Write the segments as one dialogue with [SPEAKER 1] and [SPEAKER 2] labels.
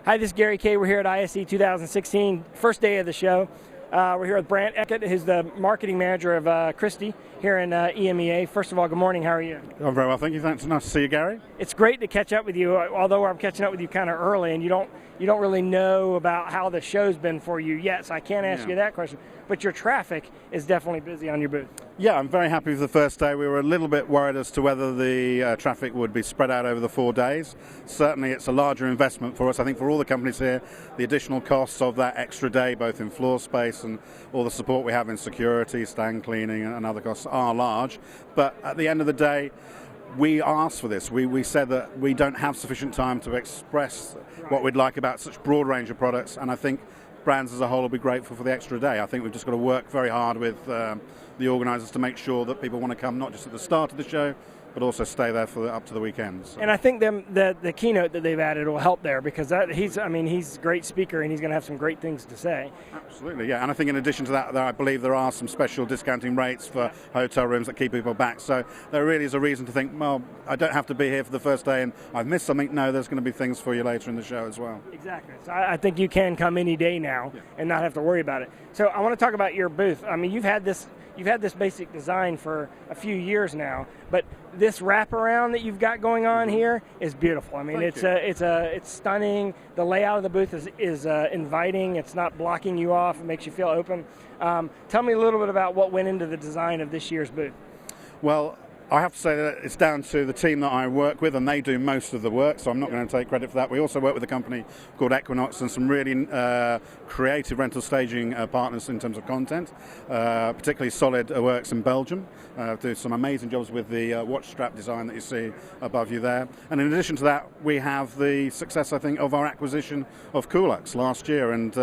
[SPEAKER 1] Hi, this is Gary Kayye. We're here at ISE 2016, first day of the show. We're here with Brant Eckett, who's the marketing manager of Christie here in EMEA. First of all, good morning. How are you?
[SPEAKER 2] I'm very well, thank you. Thanks. Nice to see you, Gary.
[SPEAKER 1] It's great to catch up with you, although I'm catching up with you kind of early, and you don't really know about how the show's been for you yet, so I can't ask you that question. But your traffic is definitely busy on your booth.
[SPEAKER 2] Yeah, I'm very happy with the first day. We were a little bit worried as to whether the traffic would be spread out over the 4 days. Certainly it's a larger investment for us. I think for all the companies here, the additional costs of that extra day, both in floor space and all the support we have in security, stand cleaning and other costs are large. But at the end of the day, we asked for this. We said that we don't have sufficient time to express what we'd like about such a broad range of products, and I think brands as a whole will be grateful for the extra day. I think we've just got to work very hard with the organisers to make sure that people want to come not just at the start of the show, but also stay there for up to the weekends. So.
[SPEAKER 1] And I think the keynote that they've added will help there, because he's a great speaker and he's going to have some great things to say.
[SPEAKER 2] Absolutely, yeah. And I think in addition to that, I believe there are some special discounting rates for hotel rooms that keep people back. So there really is a reason to think, well, I don't have to be here for the first day and I've missed something. No, there's going to be things for you later in the show as well.
[SPEAKER 1] Exactly. So I think you can come any day now and not have to worry about it. So I want to talk about your booth. I mean, you've had this basic design for a few years now, but this wraparound that you've got going on here is beautiful. I mean, it's stunning. The layout of the booth is inviting. It's not blocking you off. It makes you feel open. Tell me a little bit about what went into the design of this year's booth.
[SPEAKER 2] Well, I have to say that it's down to the team that I work with, and they do most of the work, so I'm not going to take credit for that. We also work with a company called Equinox and some really creative rental staging partners in terms of content, particularly Solid Works in Belgium. Do some amazing jobs with the watch strap design that you see above you there. And in addition to that, we have the success, I think, of our acquisition of Coolux last year. And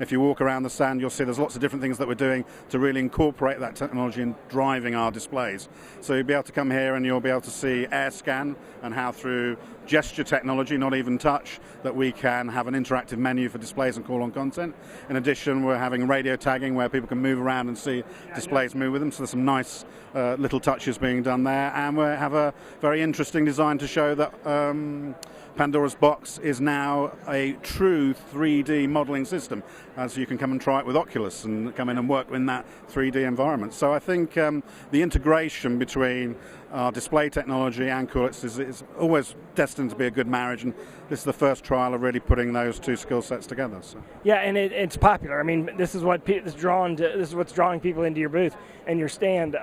[SPEAKER 2] if you walk around the stand, you'll see there's lots of different things that we're doing to really incorporate that technology in driving our displays. So you'll be able to come here and you'll be able to see air scan and how through gesture technology, not even touch, that we can have an interactive menu for displays and call on content. In addition, we're having radio tagging where people can move around and see displays move with them, so there's some nice little touches being done there. And we have a very interesting design to show that Pandora's Box is now a true 3D modeling system, as you can come and try it with Oculus and come in and work in that 3D environment. So I think the integration between our display technology and Coolux is always destined to be a good marriage, and this is the first trial of really putting those two skill sets together. So.
[SPEAKER 1] Yeah, and it's popular. I mean, this is what's drawing people into your booth and your stand.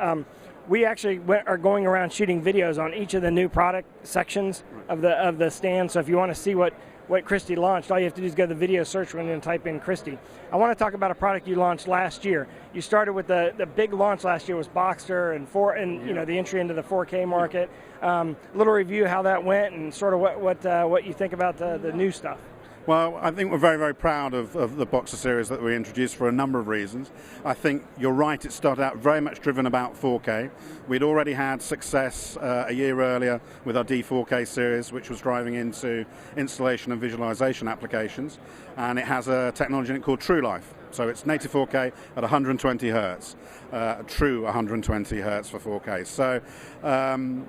[SPEAKER 1] We actually are going around shooting videos on each of the new product sections of the stand. So if you want to see what Christie launched, all you have to do is go to the video search window and type in Christie. I want to talk about a product you launched last year. You started with the big launch last year was Boxster and you know, the entry into the 4K market. Little review how that went and sort of what you think about the new stuff.
[SPEAKER 2] Well, I think we're very, very proud of the Boxster series that we introduced for a number of reasons. I think you're right, it started out very much driven about 4K. We'd already had success a year earlier with our D4K series, which was driving into installation and visualization applications. And it has a technology in it called True Life. So it's native 4K at 120 hertz, true 120 hertz for 4K. So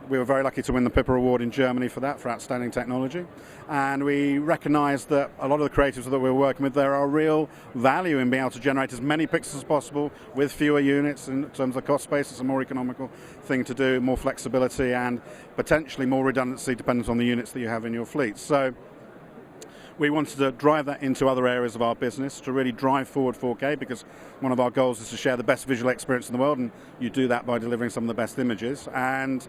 [SPEAKER 2] we were very lucky to win the Pippa Award in Germany for that, for outstanding technology. And we recognized that a lot of the creatives that we're working with, there are real value in being able to generate as many pixels as possible with fewer units in terms of cost space. It's a more economical thing to do, more flexibility and potentially more redundancy depending on the units that you have in your fleet. So we wanted to drive that into other areas of our business to really drive forward 4K, because one of our goals is to share the best visual experience in the world, and you do that by delivering some of the best images. And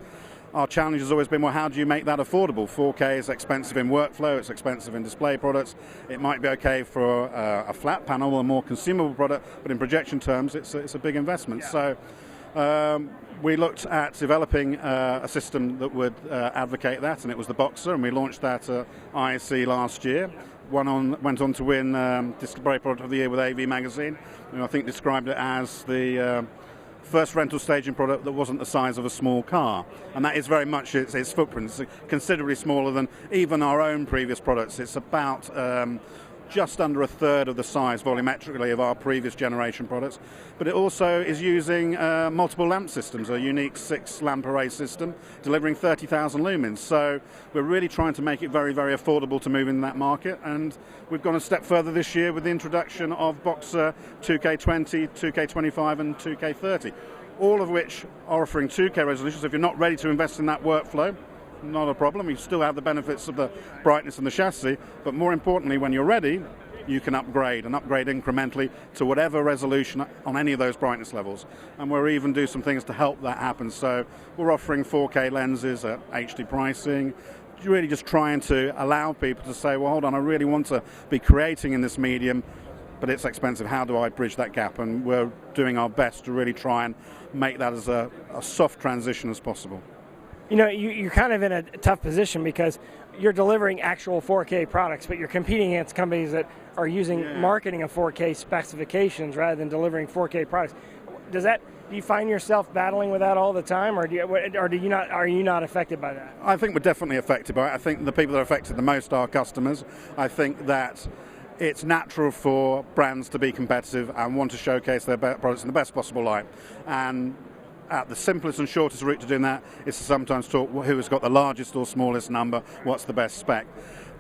[SPEAKER 2] our challenge has always been, well, how do you make that affordable? 4K is expensive in workflow, it's expensive in display products. It might be okay for a flat panel, a more consumable product, but in projection terms, it's a big investment. Yeah. So we looked at developing a system that would advocate that, and it was the Boxster, and we launched that at ISE last year. Went on to win Display Product of the Year with AV Magazine, and I think described it as the first rental staging product that wasn't the size of a small car, and that is very much its footprint. It's considerably smaller than even our own previous products. It's about just under a third of the size volumetrically of our previous generation products, but it also is using multiple lamp systems, a unique 6-lamp array system delivering 30,000 lumens. So we're really trying to make it very, very affordable to move in that market, and we've gone a step further this year with the introduction of Boxer 2K20, 2K25 and 2K30, all of which are offering 2K resolutions. If you're not ready to invest in that workflow, not a problem. You still have the benefits of the brightness and the chassis, but more importantly, when you're ready, you can upgrade incrementally to whatever resolution on any of those brightness levels. And we'll even do some things to help that happen. So we're offering 4K lenses at HD pricing, really just trying to allow people to say, well, hold on, I really want to be creating in this medium, but it's expensive. How do I bridge that gap? And we're doing our best to really try and make that as a soft transition as possible.
[SPEAKER 1] You know, you're kind of in a tough position because you're delivering actual 4K products, but you're competing against companies that are using marketing of 4K specifications rather than delivering 4K products. Do you find yourself battling with that all the time, or are you not affected by that?
[SPEAKER 2] I think we're definitely affected by it. I think the people that are affected the most are customers. I think that it's natural for brands to be competitive and want to showcase their products in the best possible light. And the simplest and shortest route to doing that is to sometimes talk who has got the largest or smallest number, what's the best spec.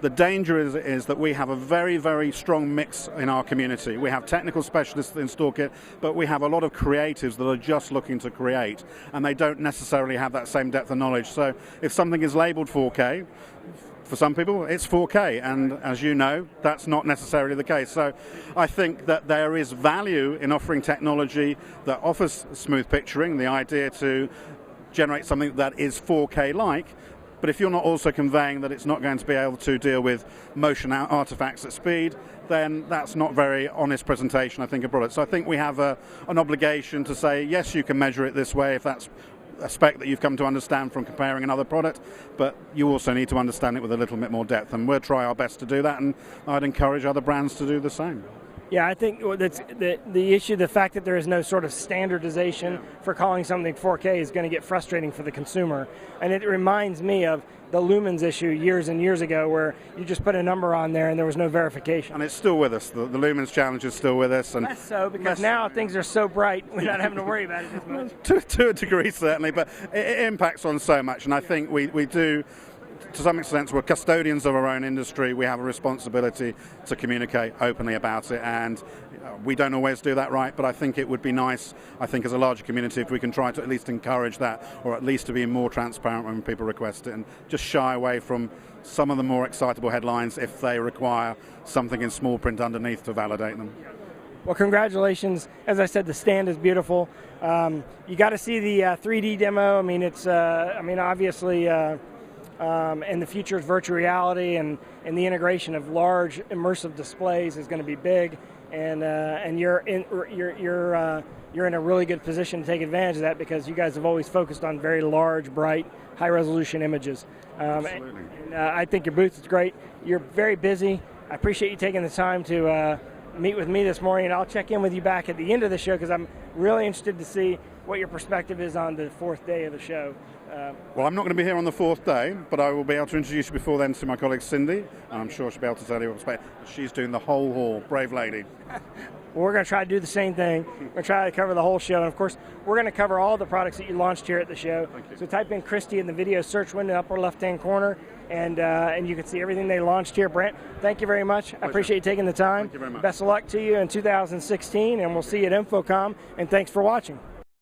[SPEAKER 2] The danger is that we have a very, very strong mix in our community. We have technical specialists that install kit, but we have a lot of creatives that are just looking to create, and they don't necessarily have that same depth of knowledge. So if something is labeled 4K, for some people, it's 4K, and as you know, that's not necessarily the case. So I think that there is value in offering technology that offers smooth picturing, the idea to generate something that is 4K-like, but if you're not also conveying that it's not going to be able to deal with motion artifacts at speed, then that's not very honest presentation, I think, of products. So I think we have an obligation to say, yes, you can measure it this way if that's a spec that you've come to understand from comparing another product, but you also need to understand it with a little bit more depth, and we'll try our best to do that, and I'd encourage other brands to do the same.
[SPEAKER 1] Yeah, I think that's the issue, the fact that there is no sort of standardization for calling something 4K is going to get frustrating for the consumer. And it reminds me of the lumens issue years and years ago where you just put a number on there and there was no verification.
[SPEAKER 2] And it's still with us. The lumens challenge is still with us. And
[SPEAKER 1] less so, because now things are so bright we're not having to worry about it as much.
[SPEAKER 2] To a degree, certainly, but it impacts on so much. And I think we do, to some extent, we're custodians of our own industry. We have a responsibility to communicate openly about it, and we don't always do that right, but I think it would be nice, I think, as a larger community, if we can try to at least encourage that, or at least to be more transparent when people request it, and just shy away from some of the more excitable headlines if they require something in small print underneath to validate them.
[SPEAKER 1] Well, congratulations. As I said, the stand is beautiful. You got to see the 3D demo. I mean, it's, obviously, and the future is virtual reality, and the integration of large immersive displays is going to be big, and you're in a really good position to take advantage of that because you guys have always focused on very large, bright, high resolution images.
[SPEAKER 2] Absolutely.
[SPEAKER 1] And I think your booth is great. You're very busy. I appreciate you taking the time to meet with me this morning, and I'll check in with you back at the end of the show because I'm really interested to see what your perspective is on the fourth day of the show.
[SPEAKER 2] Well, I'm not going to be here on the fourth day, but I will be able to introduce you before then to my colleague Cindy, and I'm sure she'll be able to tell you what she's doing the whole hall. Brave lady.
[SPEAKER 1] Well, we're going to try to do the same thing. We're going to try to cover the whole show, and of course, we're going to cover all the products that you launched here at the show. So type in Christie in the video search window, upper left-hand corner, and you can see everything they launched here. Brant, thank you very much. I appreciate you taking the time.
[SPEAKER 2] Thank you very much.
[SPEAKER 1] Best of luck to you in 2016, and we'll see you at InfoComm, and thanks for watching.